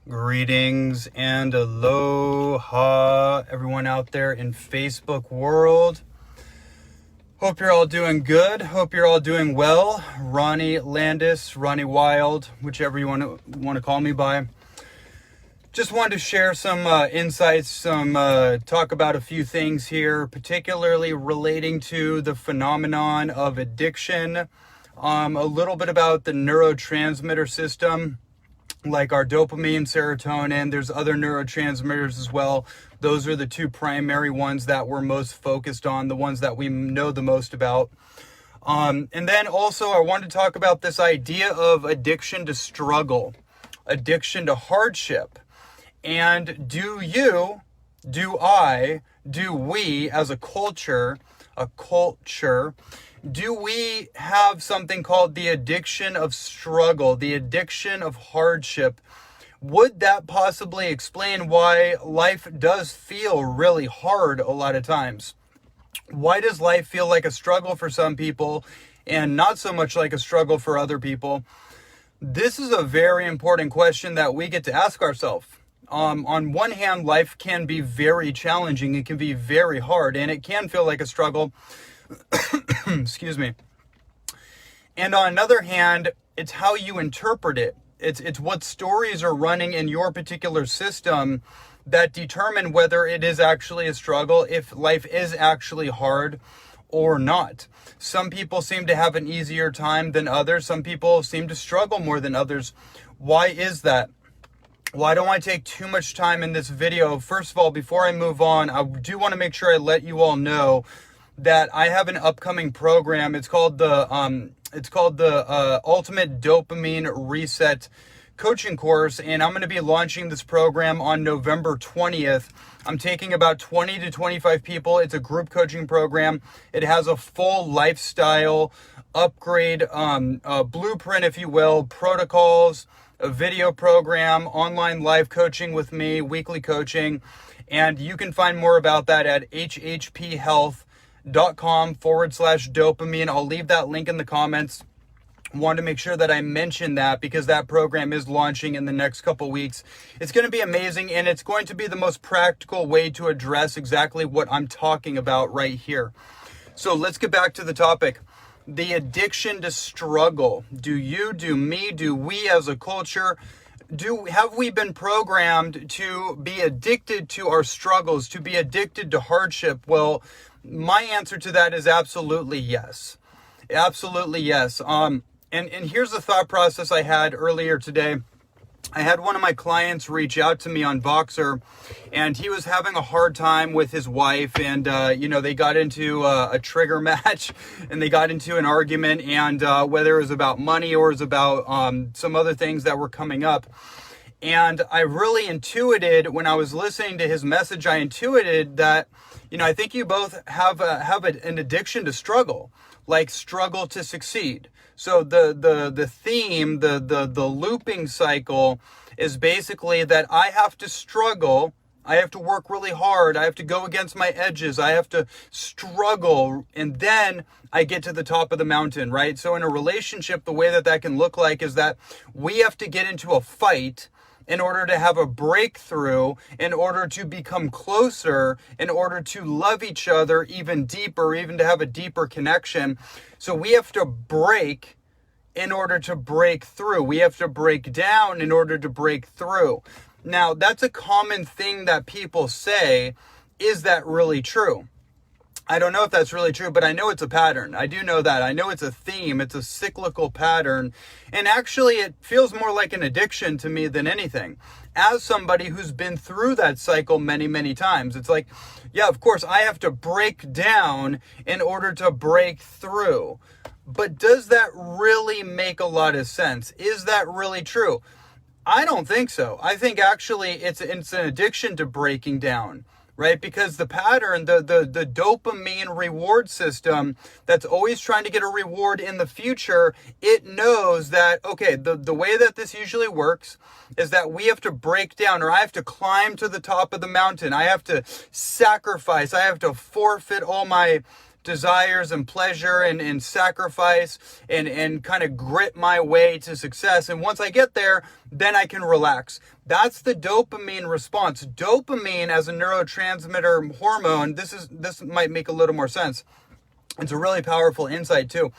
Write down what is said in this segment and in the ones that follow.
Greetings and aloha, everyone out there in Facebook world. Hope you're all doing good. Hope you're all doing well. Ronnie Landis, Ronnie Wild, whichever you want to call me by. Just wanted to share some insights, talk about a few things here, particularly relating to the phenomenon of addiction. A little bit about the neurotransmitter system, like our dopamine, serotonin. There's other neurotransmitters as well. Those are the two primary ones that we're most focused on, the ones that we know the most about. And then also I wanted to talk about this idea of addiction to struggle, addiction to hardship. And do we as a culture, do we have something called the addiction of struggle, the addiction of hardship? Would that possibly explain why life does feel really hard a lot of times? Why does life feel like a struggle for some people and not so much like a struggle for other people? This is a very important question that we get to ask ourselves. On one hand, life can be very challenging. It can be very hard, and it can feel like a struggle. Excuse me. And on another hand, it's how you interpret it. It's what stories are running in your particular system that determine whether it is actually a struggle, if life is actually hard or not. Some people seem to have an easier time than others. Some people seem to struggle more than others. Why is that? Well, I don't want to take too much time in this video. First of all, before I move on, I do want to make sure I let you all know that I have an upcoming program. It's called the Ultimate Dopamine Reset Coaching Course, and I'm going to be launching this program on November 20th. I'm taking about 20 to 25 people. It's a group coaching program. It has a full lifestyle upgrade, blueprint, if you will, protocols, a video program, online live coaching with me, weekly coaching. And you can find more about that at hhphealth.com/dopamine. I'll leave that link in the comments. Want to make sure that I mention that because that program is launching in the next couple weeks. It's going to be amazing, and it's going to be the most practical way to address exactly what I'm talking about right here. So let's get back to the topic. The addiction to struggle. Do you, do me, do we as a culture, have we been programmed to be addicted to our struggles, to be addicted to hardship? Well, my answer to that is absolutely yes. Absolutely yes. And here's the thought process I had earlier today. I had one of my clients reach out to me on Voxer, and he was having a hard time with his wife, and they got into a trigger match, and they got into an argument, and whether it was about money or it was about some other things that were coming up. And I really intuited, when I was listening to his message, I intuited that, I think you both have an addiction to struggle, like struggle to succeed. So the theme, the looping cycle is basically that I have to struggle, I have to work really hard, I have to go against my edges, I have to struggle, and then I get to the top of the mountain, right? So in a relationship, the way that can look like is that we have to get into a fight in order to have a breakthrough, in order to become closer, in order to love each other even deeper, even to have a deeper connection. So we have to break in order to break through. We have to break down in order to break through. Now, that's a common thing that people say. Is that really true? I don't know if that's really true, but I know it's a pattern. I do know that. I know it's a theme. It's a cyclical pattern. And actually, it feels more like an addiction to me than anything. As somebody who's been through that cycle many, many times, it's like, yeah, of course, I have to break down in order to break through. But does that really make a lot of sense? Is that really true? I don't think so. I think actually it's an addiction to breaking down. Right? Because the pattern, the dopamine reward system that's always trying to get a reward in the future, it knows that, okay, the way that this usually works is that we have to break down, or I have to climb to the top of the mountain. I have to sacrifice. I have to forfeit all my desires and pleasure and sacrifice and kind of grit my way to success. And once I get there, then I can relax. That's the dopamine response. Dopamine as a neurotransmitter hormone, this might make a little more sense. It's a really powerful insight too.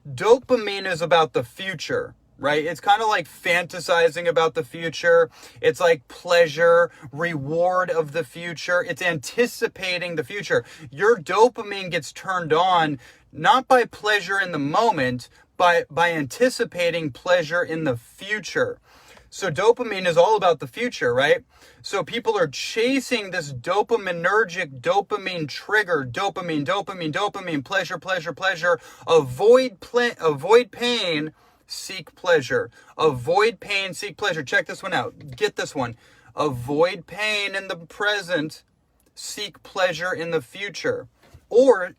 Dopamine is about the future, right? It's kind of like fantasizing about the future. It's like pleasure, reward of the future. It's anticipating the future. Your dopamine gets turned on not by pleasure in the moment, but by anticipating pleasure in the future. So dopamine is all about the future, right? So people are chasing this dopaminergic dopamine trigger, dopamine, pleasure. Avoid pain, seek pleasure. Avoid pain, seek pleasure. Check this one out. Get this one. Avoid pain in the present, seek pleasure in the future. Or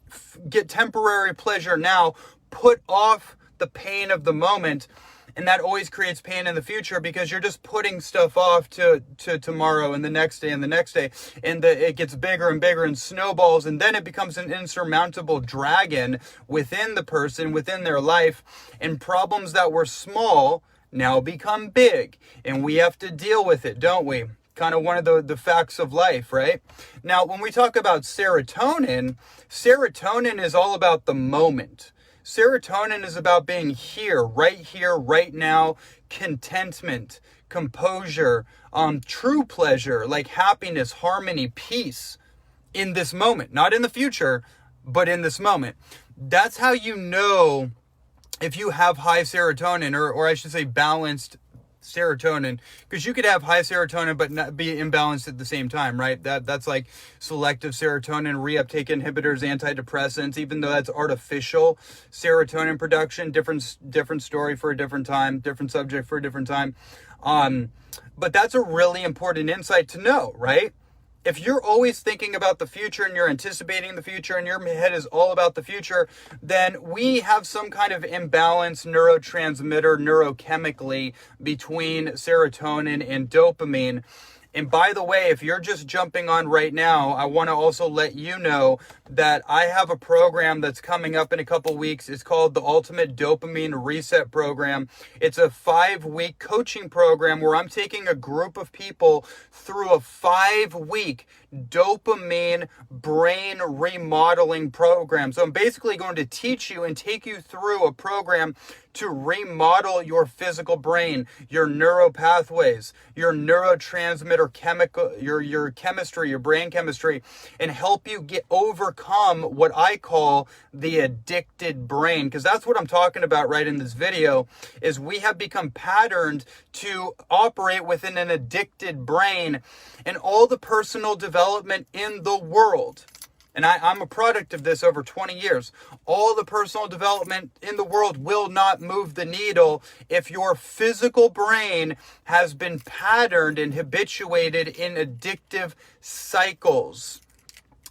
get temporary pleasure now, put off the pain of the moment. And that always creates pain in the future because you're just putting stuff off to tomorrow and the next day and the next day. And it gets bigger and bigger and snowballs. And then it becomes an insurmountable dragon within the person, within their life. And problems that were small now become big. And we have to deal with it, don't we? Kind of one of the facts of life, right? Now, when we talk about serotonin is all about the moment. Serotonin is about being here, right now, contentment, composure, true pleasure, like happiness, harmony, peace in this moment, not in the future, but in this moment. That's how you know if you have high serotonin, or I should say balanced serotonin, because you could have high serotonin but not be imbalanced at the same time, right? That's like selective serotonin reuptake inhibitors, antidepressants. Even though that's artificial serotonin production, different story for a different time, different subject for a different time. But that's a really important insight to know, right? If you're always thinking about the future and you're anticipating the future and your head is all about the future, then we have some kind of imbalance neurotransmitter neurochemically between serotonin and dopamine. And by the way, if you're just jumping on right now, I want to also let you know that I have a program that's coming up in a couple weeks. It's called the Ultimate Dopamine Reset Program. It's a 5-week coaching program where I'm taking a group of people through a 5-week dopamine brain remodeling program. So I'm basically going to teach you and take you through a program to remodel your physical brain, your neuropathways, your neurotransmitter chemical, your chemistry, your brain chemistry, and help you overcome what I call the addicted brain. Because that's what I'm talking about right in this video, is we have become patterned to operate within an addicted brain, and all the personal development in the world. And I'm a product of this over 20 years. All the personal development in the world will not move the needle if your physical brain has been patterned and habituated in addictive cycles.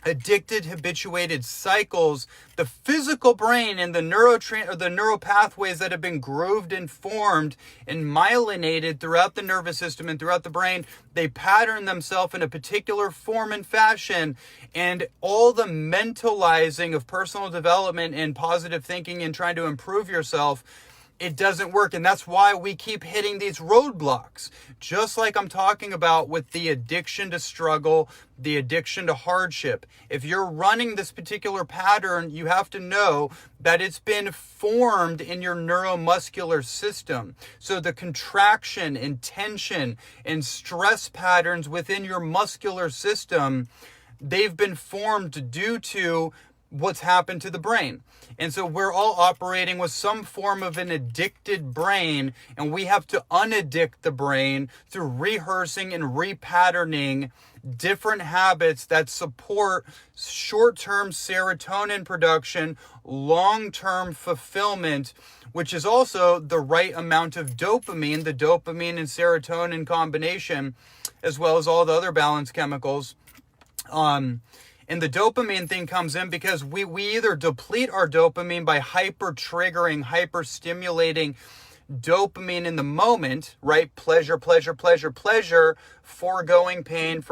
Habituated cycles. The physical brain and the neural pathways that have been grooved and formed and myelinated throughout the nervous system and throughout the brain, they pattern themselves in a particular form and fashion. And all the mentalizing of personal development and positive thinking and trying to improve yourself, it doesn't work. And that's why we keep hitting these roadblocks. Just like I'm talking about with the addiction to struggle, the addiction to hardship. If you're running this particular pattern, you have to know that it's been formed in your neuromuscular system. So the contraction and tension and stress patterns within your muscular system, they've been formed due to what's happened to the brain. And so we're all operating with some form of an addicted brain, and we have to unaddict the brain through rehearsing and repatterning different habits that support short-term serotonin production, long-term fulfillment, which is also the right amount of dopamine, the dopamine and serotonin combination, as well as all the other balance chemicals. And the dopamine thing comes in because we either deplete our dopamine by hyper-triggering, hyper-stimulating dopamine in the moment, right? Pleasure, pleasure, pleasure, pleasure, foregoing pain,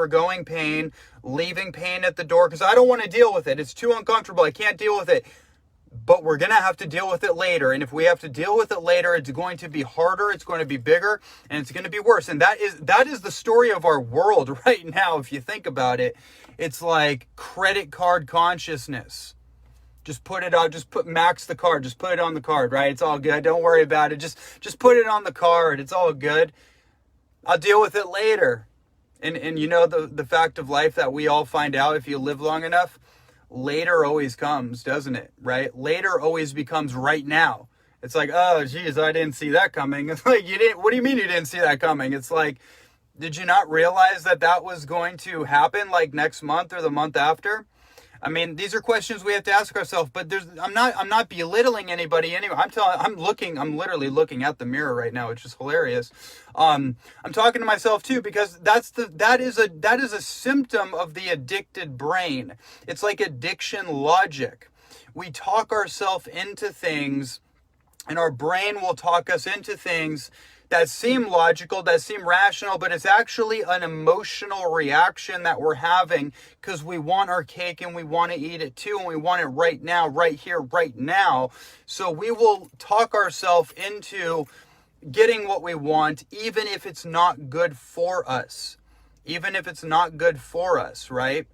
leaving pain at the door because I don't want to deal with it. It's too uncomfortable. I can't deal with it. But we're going to have to deal with it later. And if we have to deal with it later, it's going to be harder, it's going to be bigger, and it's going to be worse. And that is the story of our world right now, if you think about it. It's like credit card consciousness. Just put it on, max the card, just put it on the card, right? It's all good. Don't worry about it. Just put it on the card. It's all good. I'll deal with it later. And you know the fact of life that we all find out if you live long enough, later always comes, doesn't it? Right? Later always becomes right now. It's like, oh, geez, I didn't see that coming. It's like, what do you mean you didn't see that coming? It's like, did you not realize that was going to happen like next month or the month after? I mean, these are questions we have to ask ourselves, but I'm not belittling anybody anyway. I'm literally looking at the mirror right now, which is hilarious. I'm talking to myself too, because that is a symptom of the addicted brain. It's like addiction logic. We talk ourselves into things, and our brain will talk us into things that seem logical, that seem rational, but it's actually an emotional reaction that we're having because we want our cake and we want to eat it too, and we want it right now, right here, right now. So we will talk ourselves into getting what we want, even if it's not good for us. Even if it's not good for us, right?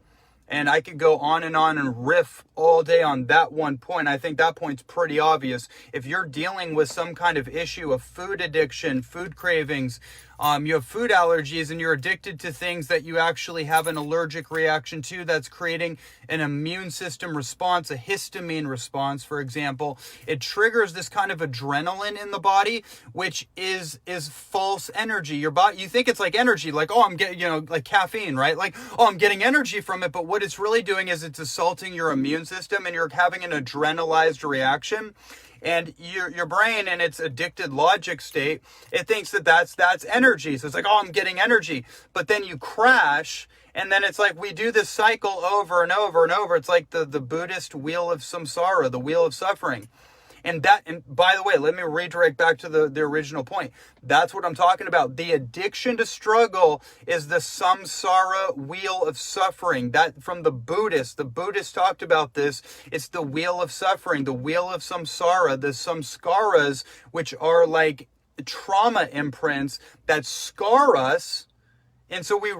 And I could go on and riff all day on that one point. I think that point's pretty obvious. If you're dealing with some kind of issue of food addiction, food cravings, you have food allergies, and you're addicted to things that you actually have an allergic reaction to that's creating an immune system response, a histamine response, for example. It triggers this kind of adrenaline in the body, which is false energy. Your body, you think it's like energy, like, oh, I'm getting, like caffeine, right? Like, oh, I'm getting energy from it. But what it's really doing is it's assaulting your immune system, and you're having an adrenalized reaction. And your brain, in its addicted logic state, it thinks that's energy. So it's like, oh, I'm getting energy. But then you crash, and then it's like we do this cycle over and over and over. It's like the Buddhist wheel of samsara, the wheel of suffering. And by the way, let me redirect back to the original point. That's what I'm talking about. The addiction to struggle is the samsara wheel of suffering. That from the Buddhists talked about this. It's the wheel of suffering, the wheel of samsara, the samskaras, which are like trauma imprints that scar us. And so we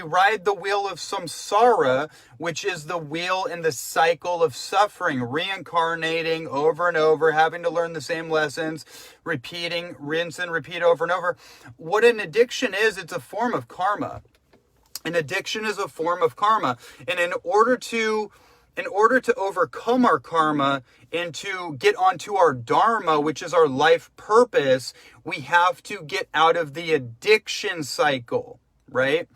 ride the wheel of samsara, which is the wheel in the cycle of suffering, reincarnating over and over, having to learn the same lessons, repeating, rinse and repeat over and over. What an addiction is, it's a form of karma. An addiction is a form of karma. And in order to overcome our karma and to get onto our dharma, which is our life purpose, we have to get out of the addiction cycle. Right?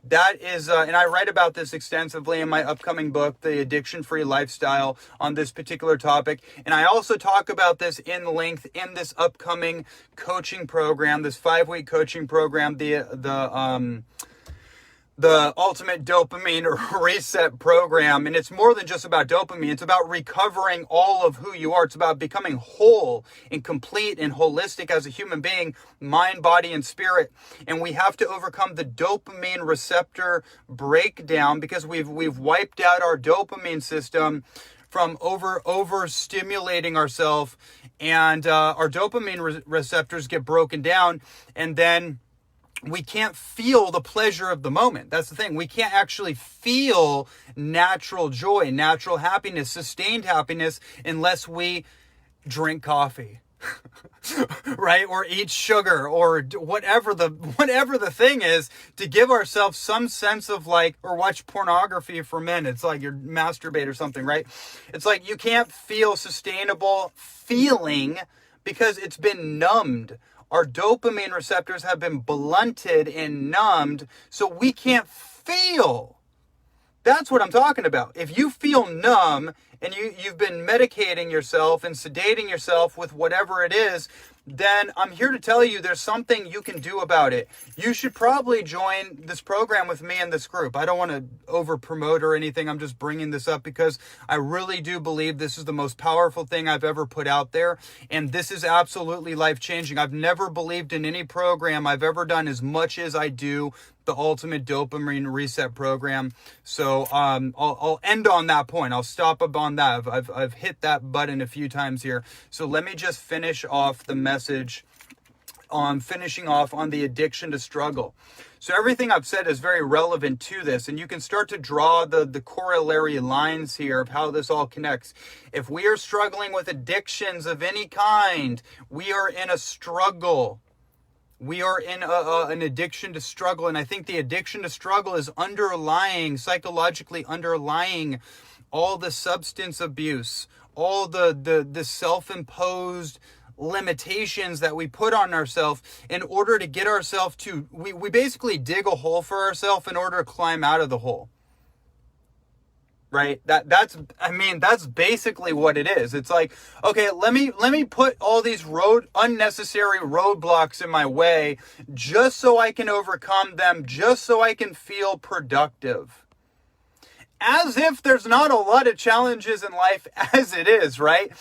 That is, and I write about this extensively in my upcoming book, The Addiction-Free Lifestyle, on this particular topic. And I also talk about this in length in this upcoming coaching program, this 5-week coaching program, the Ultimate Dopamine Reset Program. And it's more than just about dopamine. It's about recovering all of who you are. It's about becoming whole and complete and holistic as a human being, mind, body, and spirit. And we have to overcome the dopamine receptor breakdown because we've wiped out our dopamine system from overstimulating ourselves. And our dopamine receptors get broken down, and then we can't feel the pleasure of the moment. That's the thing. We can't actually feel natural joy, natural happiness, sustained happiness unless we drink coffee, right? Or eat sugar, or whatever the thing is, to give ourselves some sense of or watch pornography for men. It's like you masturbate or something, right? It's like you can't feel sustainable feeling because it's been numbed. Our dopamine receptors have been blunted and numbed, so we can't feel. That's what I'm talking about. If you feel numb and you've been medicating yourself and sedating yourself with whatever it is, then I'm here to tell you there's something you can do about it. You should probably join this program with me in this group. I don't want to over promote or anything. I'm just bringing this up because I really do believe this is the most powerful thing I've ever put out there. And this is absolutely life changing. I've never believed in any program I've ever done as much as I do the Ultimate Dopamine Reset Program. So I'll end on that point. I'll stop up on that. I've hit that button a few times here. So let me just finish off the message on finishing off on the addiction to struggle. So everything I've said is very relevant to this, and you can start to draw the corollary lines here of how this all connects. If we are struggling with addictions of any kind, we are in a struggle. We are in an addiction to struggle, and I think the addiction to struggle is psychologically underlying all the substance abuse, all the self-imposed limitations that we put on ourselves in order to get ourselves to, we basically dig a hole for ourselves in order to climb out of the hole. Right? That's basically what it is. It's like, okay, let me put all these unnecessary roadblocks in my way just so I can overcome them, just so I can feel productive. As if there's not a lot of challenges in life as it is, right?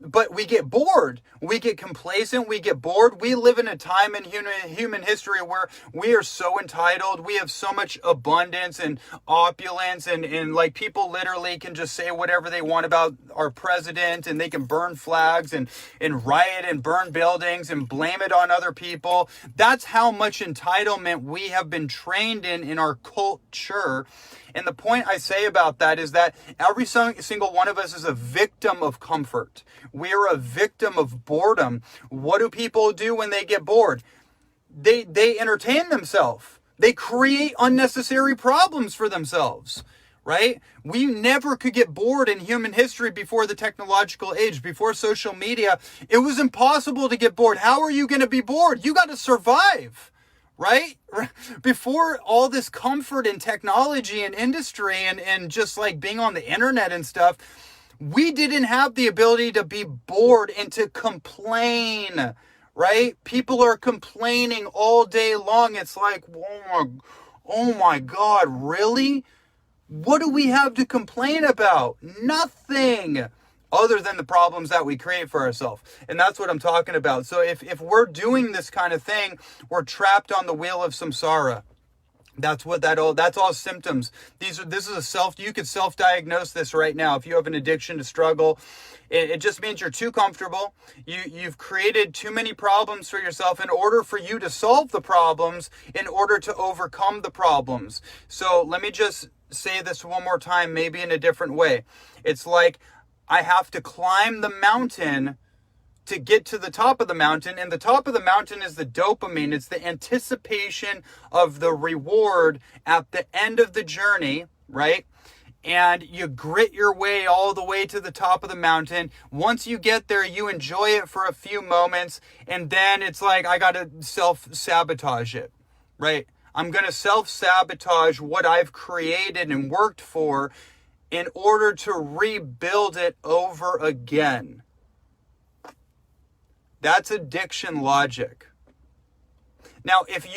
But we get bored. We get complacent. We get bored. We live in a time in human history where we are so entitled. We have so much abundance and opulence, and like people literally can just say whatever they want about our president, and they can burn flags and riot and burn buildings and blame it on other people. That's how much entitlement we have been trained in our culture. And the point I say about that is that every single one of us is a victim of comfort. We're a victim of boredom. What do people do when they get bored? They entertain themselves. They create unnecessary problems for themselves, right? We never could get bored in human history before the technological age, before social media. It was impossible to get bored. How are you going to be bored? You got to survive. Right? Before all this comfort and technology and industry and just like being on the internet and stuff, we didn't have the ability to be bored and to complain, right? People are complaining all day long. It's like, oh my God, really? What do we have to complain about? Nothing. Other than the problems that we create for ourselves. And that's what I'm talking about. So if we're doing this kind of thing, we're trapped on the wheel of samsara. That's all symptoms. This is you could self-diagnose this right now. If you have an addiction to struggle, it just means you're too comfortable. You've created too many problems for yourself in order for you to solve the problems, in order to overcome the problems. So let me just say this one more time, maybe in a different way. It's like, I have to climb the mountain to get to the top of the mountain. And the top of the mountain is the dopamine. It's the anticipation of the reward at the end of the journey, right? And you grit your way all the way to the top of the mountain. Once you get there, you enjoy it for a few moments. And then it's like, I got to self-sabotage it, right? I'm going to self-sabotage what I've created and worked for in order to rebuild it over again. That's addiction logic. Now, if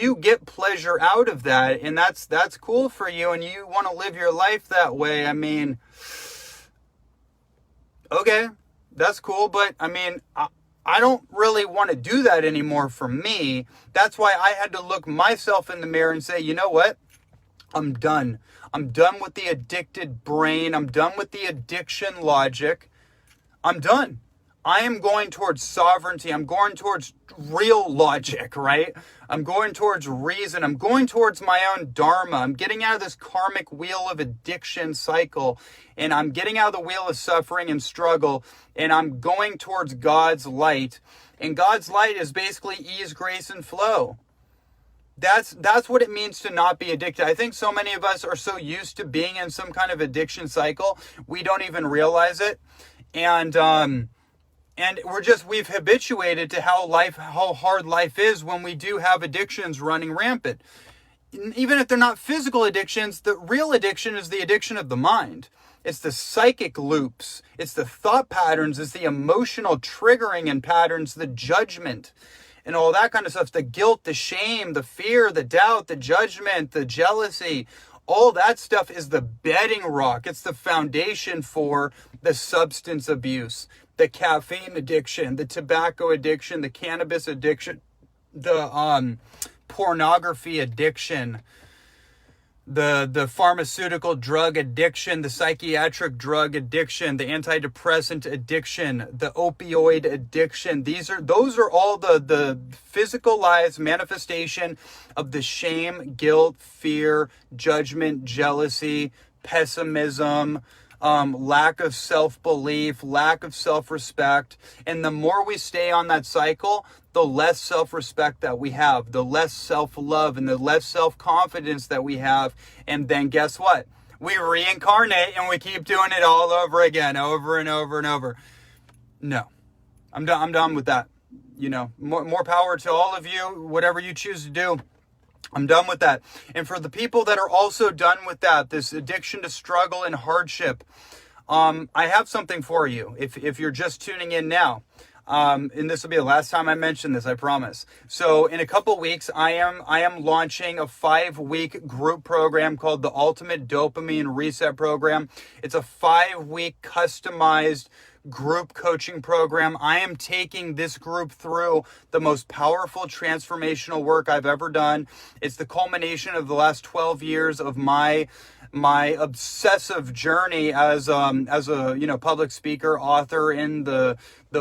you get pleasure out of that, and that's cool for you, and you want to live your life that way, I mean, okay, that's cool, but I mean, I don't really want to do that anymore for me. That's why I had to look myself in the mirror and say, you know what? I'm done. I'm done with the addicted brain. I'm done with the addiction logic. I'm done. I am going towards sovereignty. I'm going towards real logic, right? I'm going towards reason. I'm going towards my own dharma. I'm getting out of this karmic wheel of addiction cycle, and I'm getting out of the wheel of suffering and struggle, and I'm going towards God's light. And God's light is basically ease, grace, and flow. That's what it means to not be addicted. I think so many of us are so used to being in some kind of addiction cycle, we don't even realize it. And we've habituated to how hard life is when we do have addictions running rampant. Even if they're not physical addictions, the real addiction is the addiction of the mind. It's the psychic loops. It's the thought patterns. It's the emotional triggering and patterns, the judgment and all that kind of stuff. The guilt, the shame, the fear, the doubt, the judgment, the jealousy. All that stuff is the bedding rock. It's the foundation for the substance abuse, the caffeine addiction, the tobacco addiction, the cannabis addiction, the pornography addiction, the pharmaceutical drug addiction, the psychiatric drug addiction, the antidepressant addiction, the opioid addiction. Those are all the physicalized manifestation of the shame, guilt, fear, judgment, jealousy, pessimism, lack of self-belief, lack of self-respect. And the more we stay on that cycle, the less self-respect that we have, the less self-love and the less self-confidence that we have. And then guess what? We reincarnate and we keep doing it all over again, over and over and over. No, I'm done with that. You know, more power to all of you, whatever you choose to do. I'm done with that. And for the people that are also done with that, this addiction to struggle and hardship, I have something for you. If you're just tuning in now, and this will be the last time I mention this, I promise. So in a couple weeks, I am launching a 5-week group program called the Ultimate Dopamine Reset Program. It's a 5-week customized group coaching program. I am taking this group through the most powerful transformational work I've ever done. It's the culmination of the last 12 years of my obsessive journey as a public speaker, author in the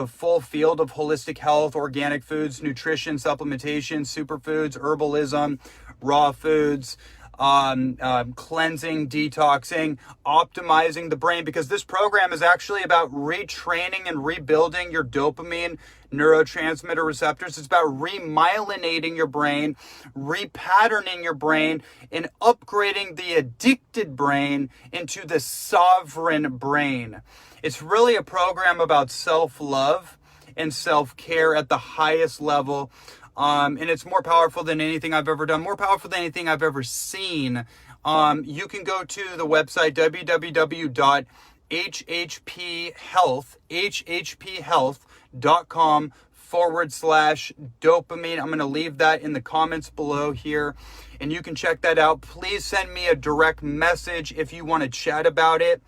full field of holistic health, organic foods, nutrition, supplementation, superfoods, herbalism, raw foods, cleansing, detoxing, optimizing the brain, because this program is actually about retraining and rebuilding your dopamine neurotransmitter receptors. It's about remyelinating your brain, repatterning your brain, and upgrading the addicted brain into the sovereign brain. It's really a program about self-love and self-care at the highest level. And it's more powerful than anything I've ever done, more powerful than anything I've ever seen. You can go to the website, www.hhphealth.com/dopamine. I'm going to leave that in the comments below here, and you can check that out. Please send me a direct message if you want to chat about it.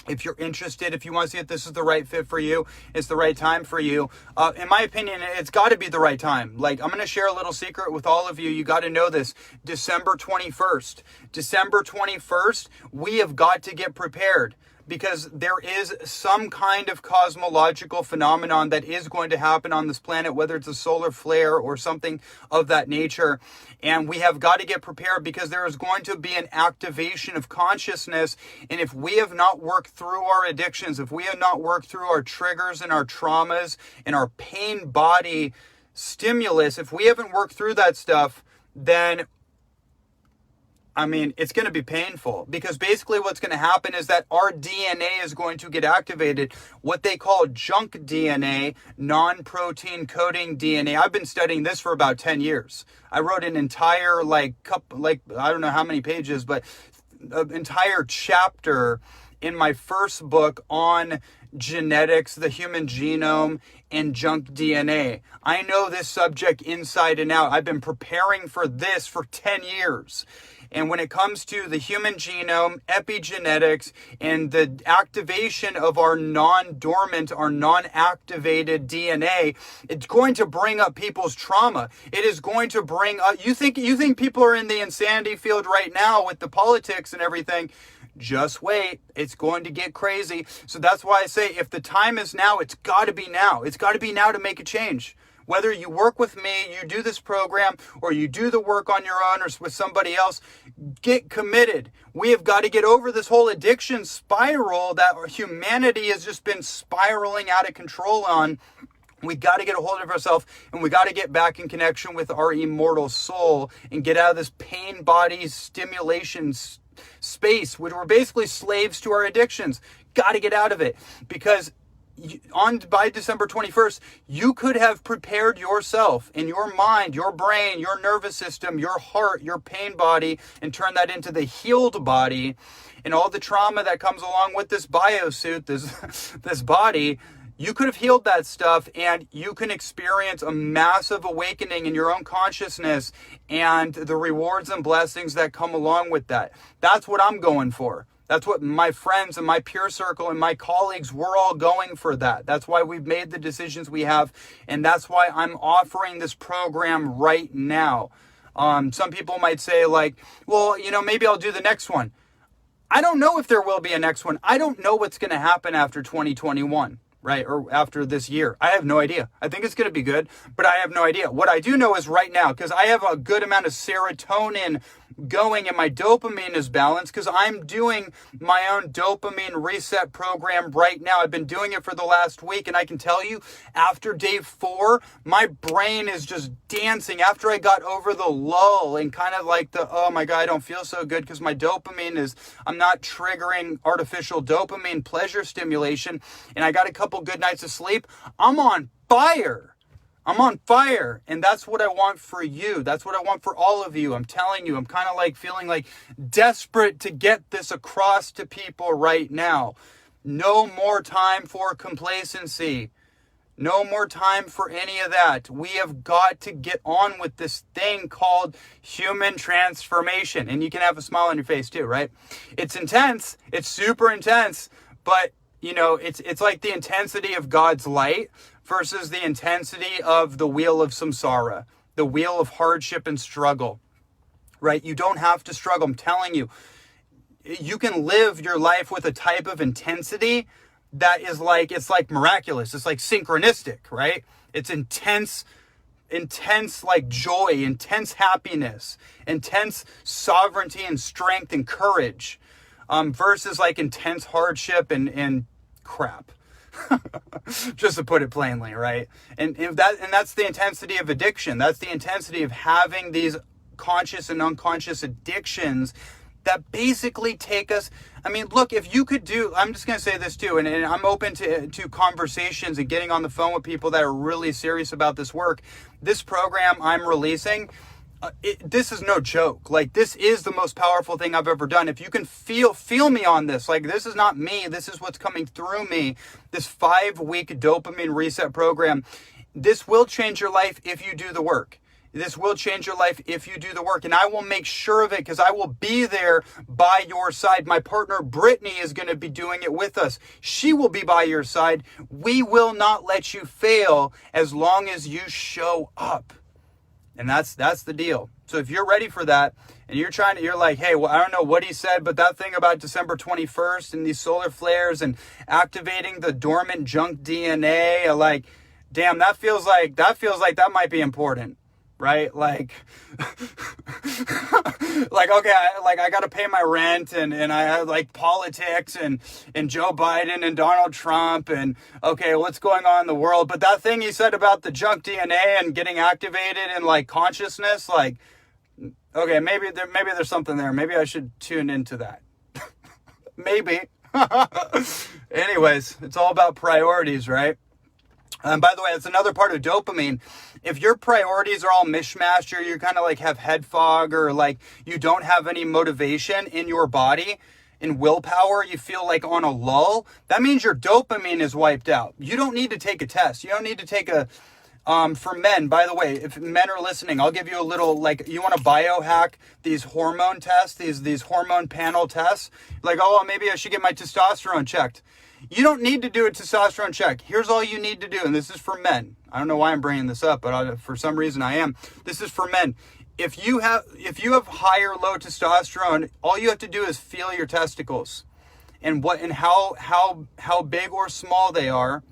If you're interested, if you want to see if this is the right fit for you, it's the right time for you. In my opinion, it's got to be the right time. Like, I'm going to share a little secret with all of you. You got to know this. December 21st, we have got to get prepared, because there is some kind of cosmological phenomenon that is going to happen on this planet, whether it's a solar flare or something of that nature. And we have got to get prepared, because there is going to be an activation of consciousness. And if we have not worked through our addictions, if we have not worked through our triggers and our traumas and our pain body stimulus, if we haven't worked through that stuff, then it's going to be painful, because basically what's going to happen is that our DNA is going to get activated, what they call junk DNA, non-protein coding DNA. I've been studying this for about 10 years. I wrote an entire, I don't know how many pages, but an entire chapter in my first book on genetics, the human genome, and junk DNA. I know this subject inside and out. I've been preparing for this for 10 years. And when it comes to the human genome, epigenetics, and the activation of our non-dormant, our non-activated DNA, it's going to bring up people's trauma. It is going to bring up, you think people are in the insanity field right now with the politics and everything. Just wait. It's going to get crazy. So that's why I say, if the time is now, it's got to be now. It's got to be now to make a change. Whether you work with me, you do this program, or you do the work on your own or with somebody else, get committed. We have got to get over this whole addiction spiral that humanity has just been spiraling out of control on. We got to get a hold of ourselves, and we got to get back in connection with our immortal soul and get out of this pain body stimulation space where we're basically slaves to our addictions. Got to get out of it, because by December 21st, you could have prepared yourself in your mind, your brain, your nervous system, your heart, your pain body, and turn that into the healed body, and all the trauma that comes along with this biosuit, this body. You could have healed that stuff, and you can experience a massive awakening in your own consciousness and the rewards and blessings that come along with that. That's what I'm going for. That's what my friends and my peer circle and my colleagues, we're all going for that. That's why we've made the decisions we have, and that's why I'm offering this program right now. Some people might say like, well, maybe I'll do the next one. I don't know if there will be a next one. I don't know what's going to happen after 2021. Right? Or after this year. I have no idea. I think it's going to be good, but I have no idea. What I do know is right now, because I have a good amount of serotonin going and my dopamine is balanced, because I'm doing my own dopamine reset program right now. I've been doing it for the last week, and I can tell you, after day 4, my brain is just dancing. After I got over the lull and kind of like oh my God, I don't feel so good because my dopamine I'm not triggering artificial dopamine pleasure stimulation, and I got a couple good nights of sleep. I'm on fire. I'm on fire, and that's what I want for you. That's what I want for all of you. I'm telling you, I'm kind of like feeling like desperate to get this across to people right now. No more time for complacency. No more time for any of that. We have got to get on with this thing called human transformation. And you can have a smile on your face too, right? It's intense. It's super intense, but it's like the intensity of God's light versus the intensity of the wheel of samsara, the wheel of hardship and struggle, right? You don't have to struggle. I'm telling you, you can live your life with a type of intensity that is it's like miraculous. It's like synchronistic, right? It's intense like joy, intense happiness, intense sovereignty and strength and courage, versus like intense hardship and crap. Just to put it plainly, right? And that's the intensity of addiction. That's the intensity of having these conscious and unconscious addictions that basically take us. I mean, look, if you could I'm just going to say this too, and I'm open to conversations and getting on the phone with people that are really serious about this work. This program I'm releasing, this is no joke. Like, this is the most powerful thing I've ever done. If you can feel me on this, like, this is not me. This is what's coming through me. This 5-week dopamine reset program, this will change your life if you do the work. This will change your life if you do the work. And I will make sure of it, because I will be there by your side. My partner, Brittany, is going to be doing it with us. She will be by your side. We will not let you fail as long as you show up. And that's the deal. So if you're ready for that, and you're like, hey, well, I don't know what he said, but that thing about December 21st and these solar flares and activating the dormant junk DNA, like, damn, that feels like that might be important. Right? Like, okay, I got to pay my rent, and I have like politics and Joe Biden and Donald Trump, and okay, what's going on in the world? But that thing he said about the junk DNA and getting activated in like consciousness, like, okay, maybe there's something there. Maybe I should tune into that. Maybe. Anyways, it's all about priorities, right? And by the way, it's another part of dopamine. If your priorities are all mishmashed, or you kind of like have head fog, or like you don't have any motivation in your body and willpower, you feel like on a lull, that means your dopamine is wiped out. You don't need to take a test. You don't need to take for men, by the way, if men are listening, I'll give you a little, like, you want to biohack these hormone tests, these hormone panel tests. Like, oh, maybe I should get my testosterone checked. You don't need to do a testosterone check. Here's all you need to do, and this is for men. I don't know why I'm bringing this up, but for some reason I am. This is for men. If you have high or low testosterone, all you have to do is feel your testicles, and how big or small they are,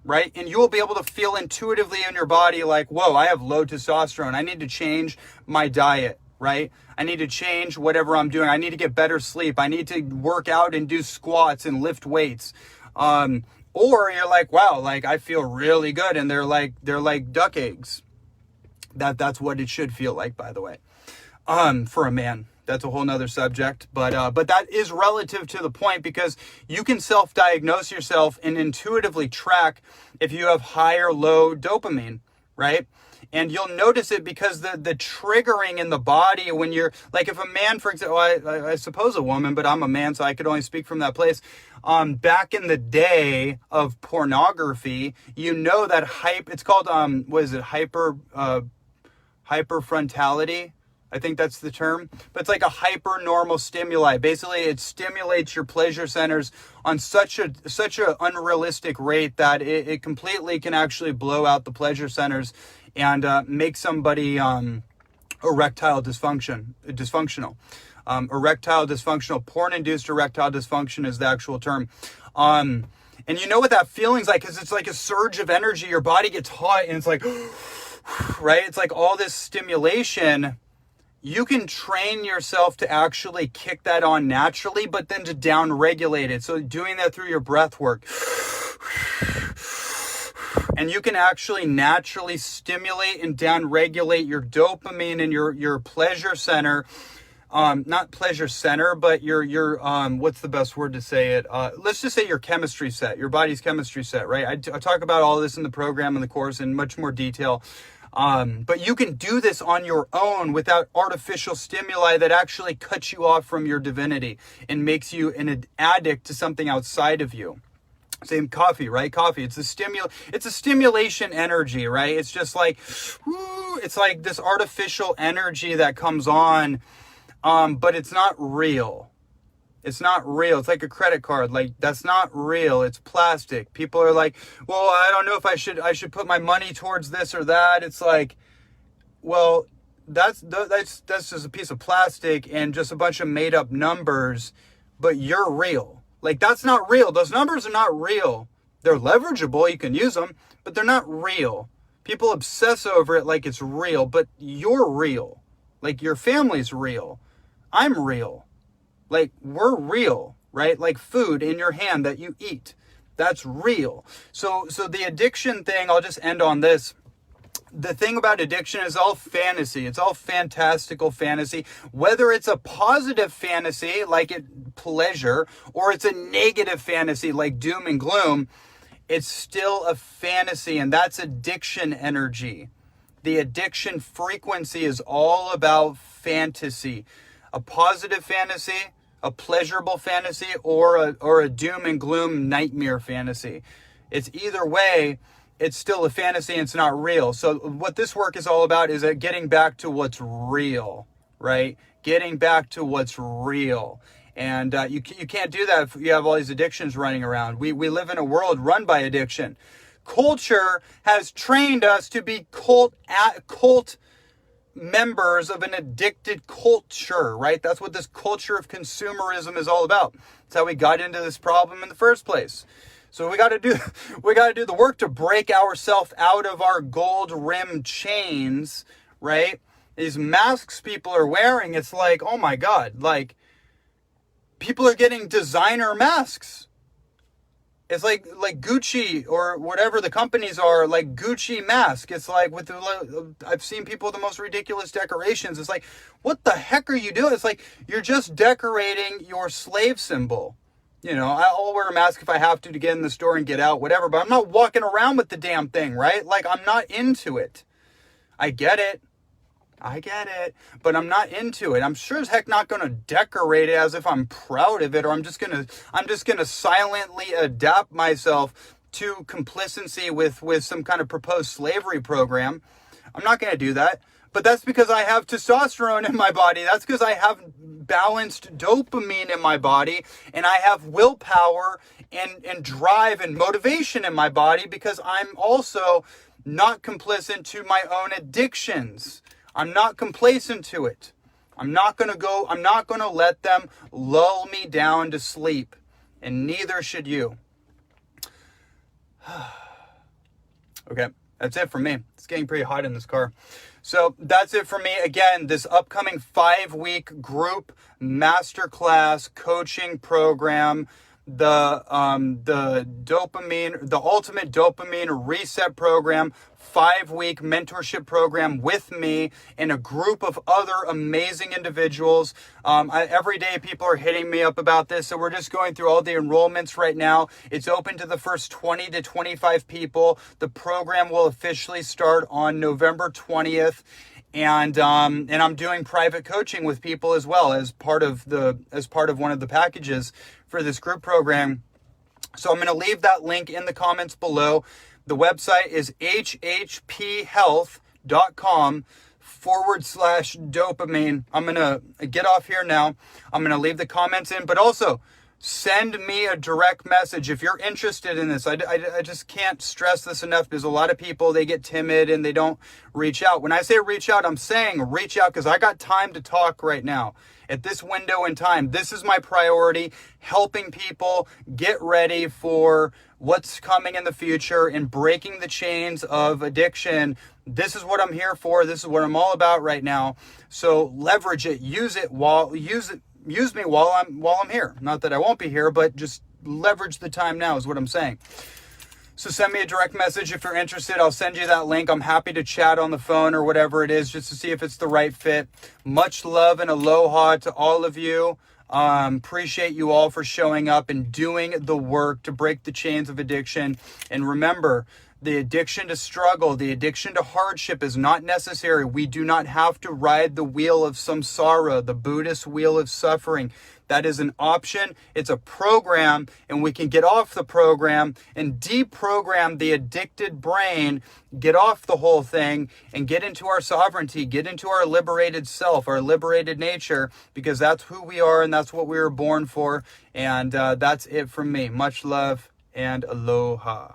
right? And you will be able to feel intuitively in your body, like, whoa, I have low testosterone. I need to change my diet, right? I need to change whatever I'm doing. I need to get better sleep. I need to work out and do squats and lift weights. Or you're like, wow, like I feel really good, and they're like duck eggs. That's what it should feel like, by the way, for a man. That's a whole nother subject, but that is relative to the point, because you can self-diagnose yourself and intuitively track if you have high or low dopamine, right? And you'll notice it because the triggering in the body when you're, like if a man, for example, I suppose a woman, but I'm a man, so I could only speak from that place. Back in the day of pornography, you know that it's called, hyperfrontality. I think that's the term, but it's like a hyper normal stimuli. Basically, it stimulates your pleasure centers on such a unrealistic rate that it completely can actually blow out the pleasure centers and make somebody erectile dysfunctional. Erectile dysfunctional, porn-induced erectile dysfunction is the actual term. And you know what that feeling's like, because it's like a surge of energy. Your body gets hot and it's like, right? It's like all this stimulation. You can train yourself to actually kick that on naturally, but then to down-regulate it. So doing that through your breath work. And you can actually naturally stimulate and down-regulate your dopamine and your pleasure center. Not pleasure center, but your what's the best word to say it? Let's just say your chemistry set, your body's chemistry set, right? I talk about all this in the program and the course in much more detail. But you can do this on your own without artificial stimuli that actually cuts you off from your divinity and makes you an addict to something outside of you. Same coffee, right? Coffee. It's a stimulation energy, right? It's just like, it's like this artificial energy that comes on, but it's not real. It's not real. It's like a credit card. Like, that's not real. It's plastic. People are like, well, I don't know if I should put my money towards this or that. It's like, well, that's just a piece of plastic and just a bunch of made up numbers, but you're real. Like, that's not real. Those numbers are not real. They're leverageable. You can use them, but they're not real. People obsess over it like it's real, but you're real. Like, your family's real. I'm real. Like, we're real, right? Like food in your hand that you eat. That's real. So the addiction thing, I'll just end on this. The thing about addiction is all fantasy. It's all fantastical fantasy. Whether it's a positive fantasy, like pleasure, or it's a negative fantasy, like doom and gloom, it's still a fantasy, and that's addiction energy. The addiction frequency is all about fantasy. A positive fantasy, a pleasurable fantasy, or a doom and gloom nightmare fantasy. It's either way, it's still a fantasy and it's not real. So what this work is all about is getting back to what's real, right? Getting back to what's real. And you can't do that if you have all these addictions running around. We live in a world run by addiction. Culture has trained us to be cult members of an addicted culture, right? That's what this culture of consumerism is all about. That's how we got into this problem in the first place. So we got to do the work to break ourselves out of our gold rimmed chains, right? These masks people are wearing, it's like, oh my God, like people are getting designer masks. It's like Gucci or whatever the companies are, like Gucci mask. It's like I've seen people with the most ridiculous decorations. It's like, what the heck are you doing? It's like, you're just decorating your slave symbol. You know, I'll wear a mask if I have to get in the store and get out, whatever. But I'm not walking around with the damn thing, right? Like, I'm not into it. I get it, but I'm not into it. I'm sure as heck not going to decorate it as if I'm proud of it, or I'm just going to silently adapt myself to complacency with some kind of proposed slavery program. I'm not going to do that. But that's because I have testosterone in my body. That's because I have balanced dopamine in my body, and I have willpower and drive and motivation in my body, because I'm also not complacent to my own addictions. I'm not complacent to it. I'm not going to let them lull me down to sleep, and neither should you. Okay, that's it for me. It's getting pretty hot in this car. So that's it for me. Again, this upcoming 5-week group masterclass coaching program the ultimate dopamine reset program, 5-week mentorship program with me and a group of other amazing individuals. Every day people are hitting me up about this, so we're just going through all the enrollments right now. It's open to the first 20 to 25 people. The program will officially start on November 20th. And I'm doing private coaching with people as well as part of one of the packages for this group program. So I'm going to leave that link in the comments below. The website is hhphealth.com/dopamine. I'm going to get off here now. I'm going to leave the comments in, but also send me a direct message if you're interested in this. I just can't stress this enough because a lot of people, they get timid and they don't reach out. When I say reach out, I'm saying reach out because I got time to talk right now. At this window in time, this is my priority, helping people get ready for what's coming in the future and breaking the chains of addiction. This is what I'm here for. This is what I'm all about right now. So leverage it, use me while I'm here. Not that I won't be here, but just leverage the time now is what I'm saying. So send me a direct message if you're interested. I'll send you that link. I'm happy to chat on the phone or whatever it is just to see if it's the right fit. Much love and aloha to all of you. Appreciate you all for showing up and doing the work to break the chains of addiction. And remember, the addiction to struggle, the addiction to hardship is not necessary. We do not have to ride the wheel of samsara, the Buddhist wheel of suffering. That is an option. It's a program, and we can get off the program and deprogram the addicted brain, get off the whole thing, and get into our sovereignty, get into our liberated self, our liberated nature, because that's who we are and that's what we were born for. And that's it from me. Much love and aloha.